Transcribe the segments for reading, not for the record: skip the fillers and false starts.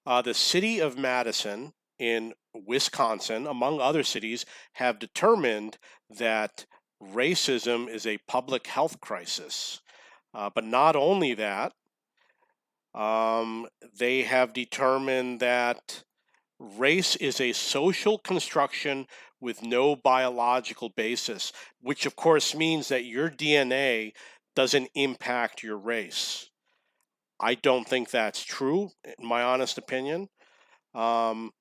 The city of Madison in Wisconsin, among other cities, have determined that racism is a public health crisis. But not only that, they have determined that race is a social construction with no biological basis, which of course means that your DNA doesn't impact your race. I don't think that's true, in my honest opinion. Um,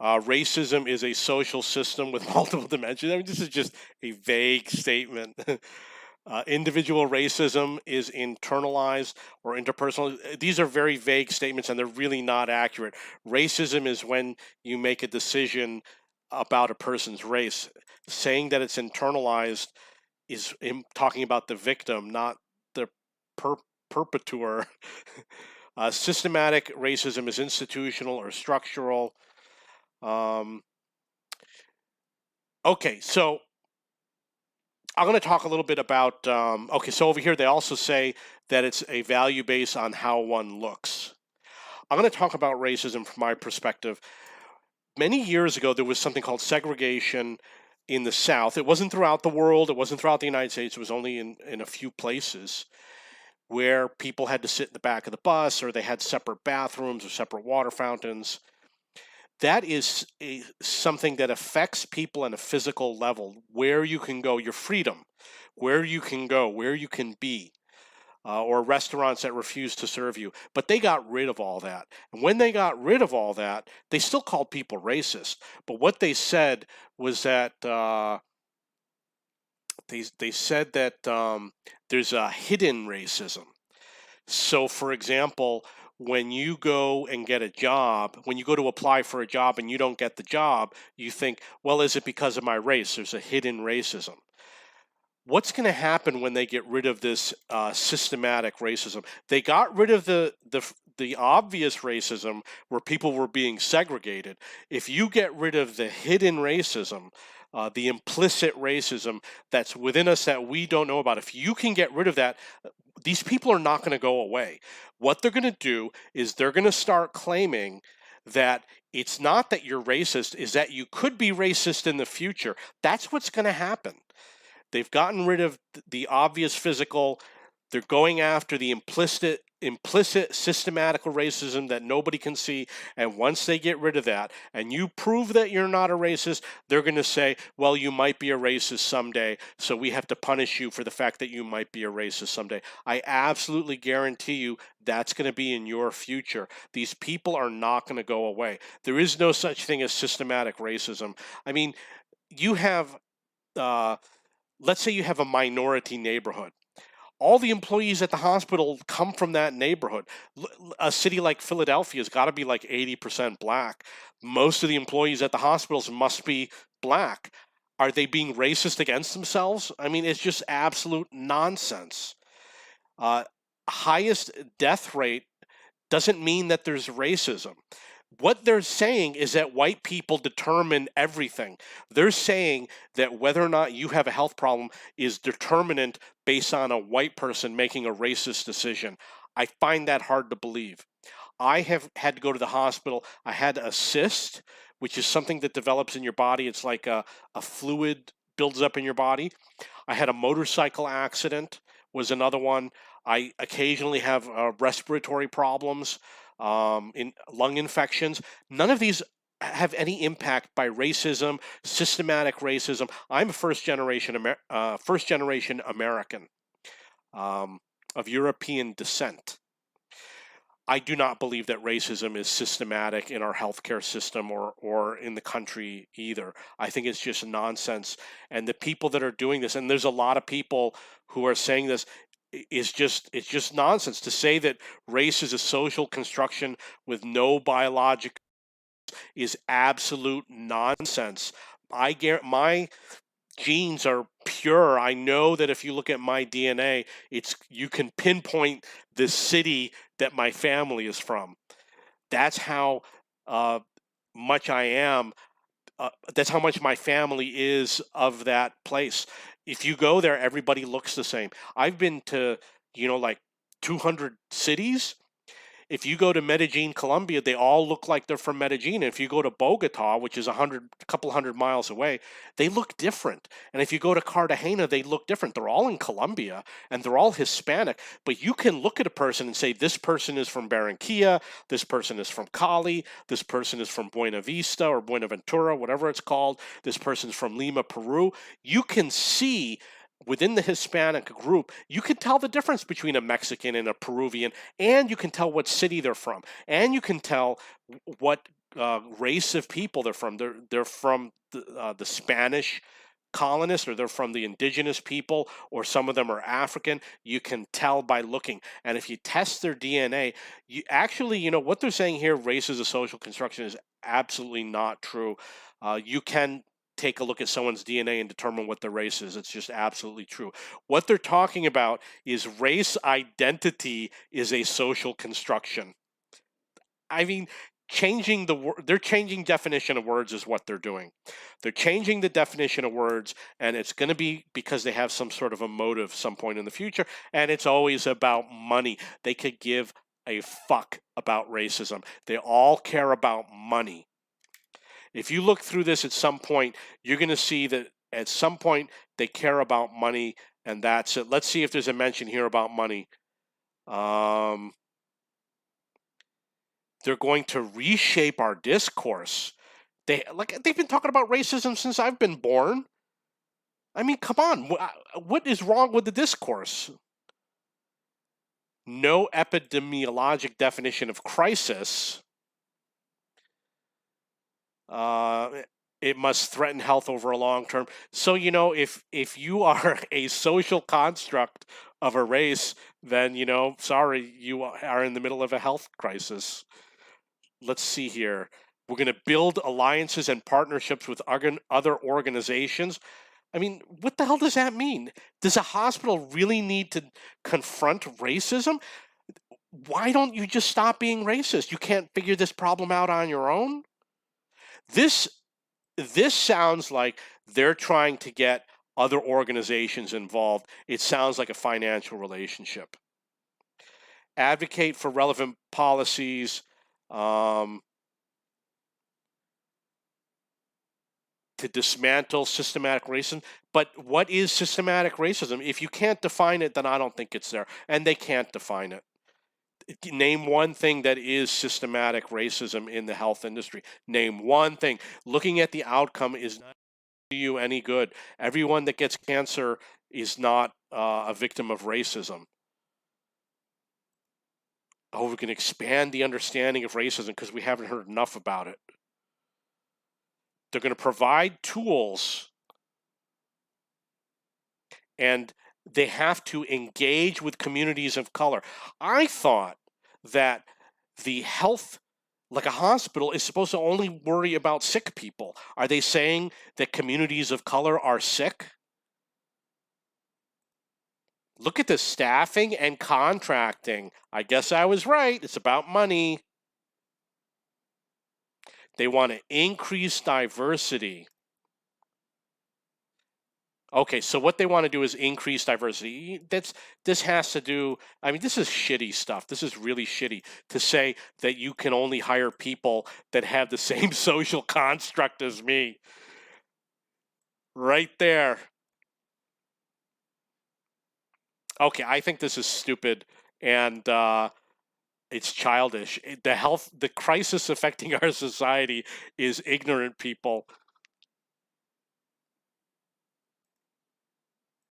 Racism is a social system with multiple dimensions. I mean, this is just a vague statement. Individual racism is internalized or interpersonal. These are very vague statements and they're really not accurate. Racism is when you make a decision about a person's race. Saying that it's internalized is talking about the victim, not the per- perpetrator. Systematic racism is institutional or structural. Um, okay, so I'm going to talk a little bit about. Okay, so over here they also say that it's a value based on how one looks. I'm going to talk about racism from my perspective. Many years ago, there was something called segregation in the South. It wasn't throughout the world, it wasn't throughout the United States, it was only in a few places where people had to sit in the back of the bus or they had separate bathrooms or separate water fountains. That is something that affects people on a physical level, where you can go, your freedom, where you can go, where you can be, or restaurants that refuse to serve you. But they got rid of all that. And when they got rid of all that, they still called people racist. But what they said was that they said that there's a hidden racism. So, for example, when you go and get a job, when you go to apply for a job and you don't get the job, you think, well, is it because of my race? There's a hidden racism. What's going to happen when they get rid of this systematic racism? They got rid of the obvious racism where people were being segregated. If you get rid of the hidden racism, the implicit racism that's within us that we don't know about, if you can get rid of that, these people are not going to go away. What they're going to do is they're going to start claiming that it's not that you're racist, is that you could be racist in the future. That's what's going to happen. They've gotten rid of the obvious physical. They're going after the implicit systematical racism that nobody can see. And once they get rid of that and you prove that you're not a racist, they're going to say, well, you might be a racist someday, so we have to punish you for the fact that you might be a racist someday. I absolutely guarantee you that's going to be in your future. These people are not going to go away. There is no such thing as systematic racism. I mean, you have uh, let's say you have a minority neighborhood. All the employees at the hospital come from that neighborhood. A city like Philadelphia has got to be like 80% black. Most of the employees at the hospitals must be black. Are they being racist against themselves? I mean, it's just absolute nonsense. Uh, Highest death rate doesn't mean that there's racism. What they're saying is that white people determine everything. They're saying that whether or not you have a health problem is determinant based on a white person making a racist decision. I find that hard to believe. I have had to go to the hospital. I had a cyst, which is something that develops in your body. It's like a fluid builds up in your body. I had a motorcycle accident, was another one. I occasionally have respiratory problems, in lung infections. None of these have any impact by racism, systematic racism. I'm a first generation American, um, of European descent. I do not believe that racism is systematic in our healthcare system or in the country either. I think it's just nonsense. And the people that are doing this, and there's a lot of people who are saying this, it's just nonsense to say that race is a social construction with no biological is absolute nonsense. I guarantee my genes are pure. I know that if you look at my DNA, it's you can pinpoint the city that my family is from. That's how uh, much I am. That's how much my family is of that place. If you go there, everybody looks the same. I've been to, like 200 cities. If you go to Medellin, Colombia, they all look like they're from Medellin. If you go to Bogota, which is a couple hundred miles away, they look different. And if you go to Cartagena, they look different. They're all in Colombia and they're all Hispanic. But you can look at a person and say, this person is from Barranquilla, this person is from Cali, this person is from Buena Vista or Buenaventura, whatever it's called, this person's from Lima, Peru. You can see within the Hispanic group, you can tell the difference between a Mexican and a Peruvian, and you can tell what city they're from, and you can tell what race of people they're from. They're from the Spanish colonists, or they're from the indigenous people, or some of them are African. You can tell by looking. And if you test their DNA, you actually, what they're saying here, race is a social construction, is absolutely not true. You can take a look at someone's DNA and determine what their race is. It's just absolutely true. What they're talking about is race identity is a social construction. I mean, they're changing definition of words is what they're doing. They're changing the definition of words, and it's going to be because they have some sort of a motive some point in the future, and it's always about money. They could give a fuck about racism. They all care about money. If you look through this at some point, you're going to see that at some point they care about money, and that's it. Let's see if there's a mention here about money. They're going to reshape our discourse. They've been talking about racism since I've been born. I mean, come on. What is wrong with the discourse? No epidemiologic definition of crisis. It must threaten health over a long term. So, if you are a social construct of a race, then, sorry, you are in the middle of a health crisis. Let's see here. We're going to build alliances and partnerships with other organizations. I mean, what the hell does that mean? Does a hospital really need to confront racism? Why don't you just stop being racist? You can't figure this problem out on your own? This sounds like they're trying to get other organizations involved. It sounds like a financial relationship. Advocate for relevant policies to dismantle systematic racism. But what is systematic racism? If you can't define it, then I don't think it's there. And they can't define it. Name one thing that is systematic racism in the health industry. Name one thing. Looking at the outcome is not do you any good. Everyone that gets cancer is not a victim of racism. Oh, we can expand the understanding of racism because we haven't heard enough about it. They're going to provide tools, and they have to engage with communities of color. I thought that the health, like a hospital, is supposed to only worry about sick people. Are they saying that communities of color are sick? Look at the staffing and contracting. I guess I was right. It's about money. They want to increase diversity. Okay, so what they want to do is increase diversity. This has to do, I mean, this is shitty stuff. This is really shitty to say that you can only hire people that have the same social construct as me. Right there. Okay, I think this is stupid, and it's childish. The crisis affecting our society is ignorant people.